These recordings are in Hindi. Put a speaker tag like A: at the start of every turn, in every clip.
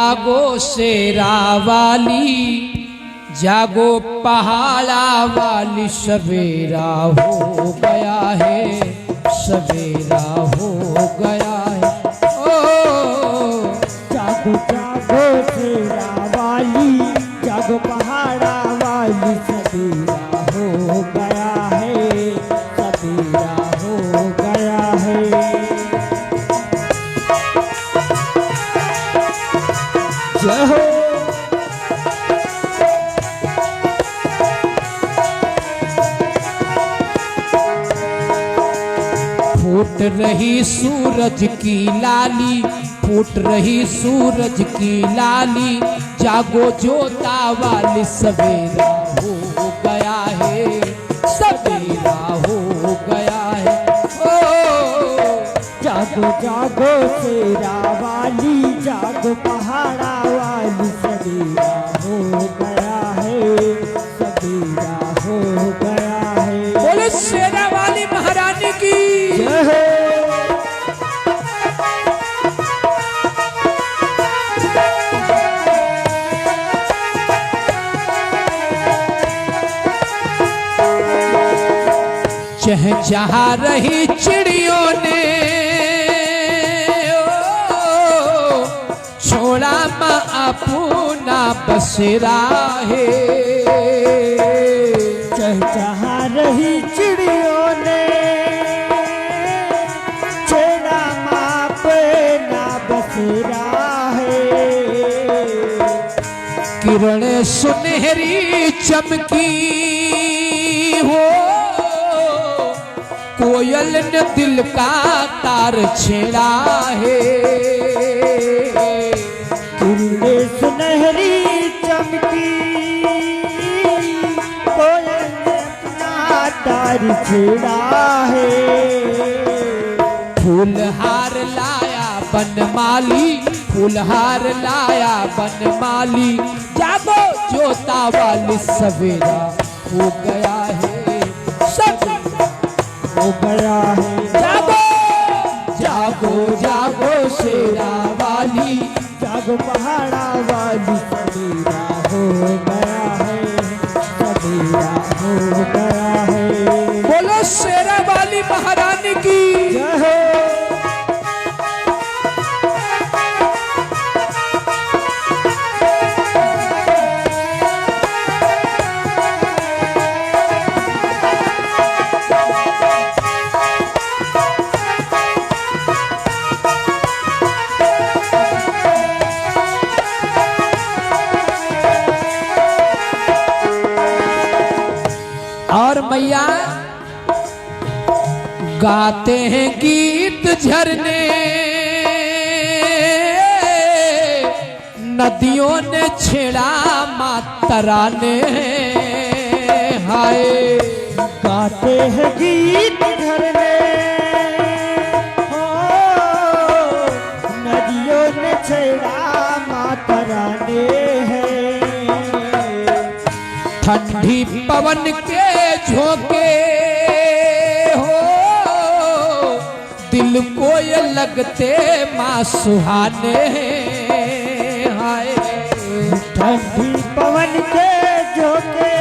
A: जागो शेरा वाली, जागो पहाड़ा वाली, सवेरा हो गया है, सवेरा हो गया है। ओ
B: जागो जागो शेरा वाली, जागो पहाड़ा वाली, सवेरा हो गया है, सवेरा हो गया है। जय हो।
A: फूट रही सूरज की लाली, फूट रही सूरज की लाली, जागो जोता वाली, सवेरा हो गया है, सवेरा हो गया है। ओ
B: जागो जागो शेरा वाली, जागो पहाड़ा वाली, सवेरा हो गया है, सवेरा हो गया है।
A: बोले शेरा वाली महारानी की
B: जय हो।
A: चहचहा रही चिड़ियों ने, छोड़ा माँ अपना बसेरा है।
B: चहचहा रही चिड़ियों ने, छेड़ा माँ पे ना बसेरा है।
A: किरणें सुनहरी चमकी हो, कोयल ने दिल का तार छेड़ा है।
B: किरणें सुनहरी चमकी, कोयल ने अपना तार छेड़ा है।
A: फूलहार लाया बनमाली, फूलहार लाया बनमाली, जागो जोता वाली, सवेरा हो गया है, सवेरा
B: हो गया है।
A: जागो जागो जागो शेरा वाली,
B: जागो पहाड़ा वाली, सवेरा हो गया है, सवेरा हो गया है।
A: बोलो शेरा वाली महारानी की
B: जय हो।
A: और मैया गाते हैं गीत झरने, नदियों ने छेड़ा मातरा ने, हाय
B: गाते हैं गीत झरने, हो नदियों ने छेड़ा माता रानी है।
A: ठंडी पवन के झोंके हो, दिल को ये लगते माँ सुहाने, हाय
B: ठंडी पवन के झोंके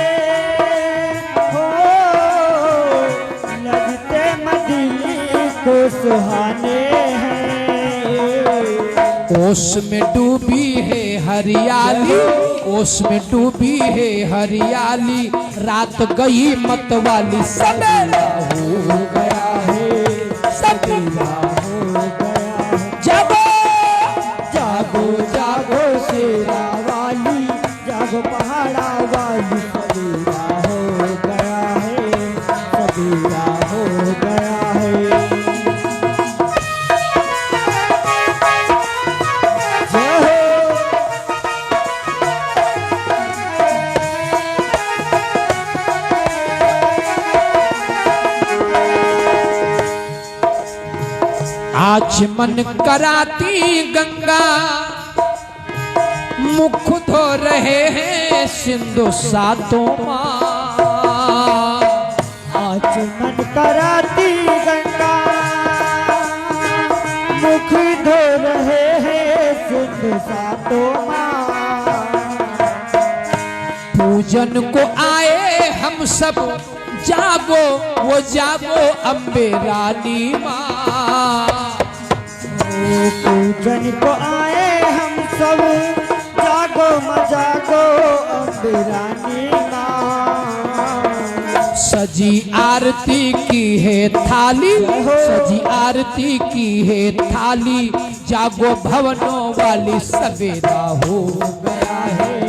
B: हो, लगते मदीने को सुहाने हैं।
A: ओस में डूबी है हरियाली, ओस में डूबी है हरियाली, रात गई मत वाली, सवेरा हो गया है, सवेरा
B: हो गया है।
A: जागो
B: जागो जागो शेरा वाली, जागो पहाड़ा वाली, सवेरा हो गया है, सवेरा हो गया है। जय हो।
A: आचमन कराती गंगा, मुख धो रहे हैं सिंधु सातों माँ।
B: आचमन कराती गंगा, मुख धो रहे हैं सिंधु सातों माँ।
A: पूजन को आए हम सब, जागो वो जागो अम्बे रानी माँ।
B: पूजन को आए हम सब, जागो जागो अम्बे रानी माँ।
A: सजी आरती की है थाली, सजी आरती की है थाली, जागो भवनों वाली सवेरा हो गया है।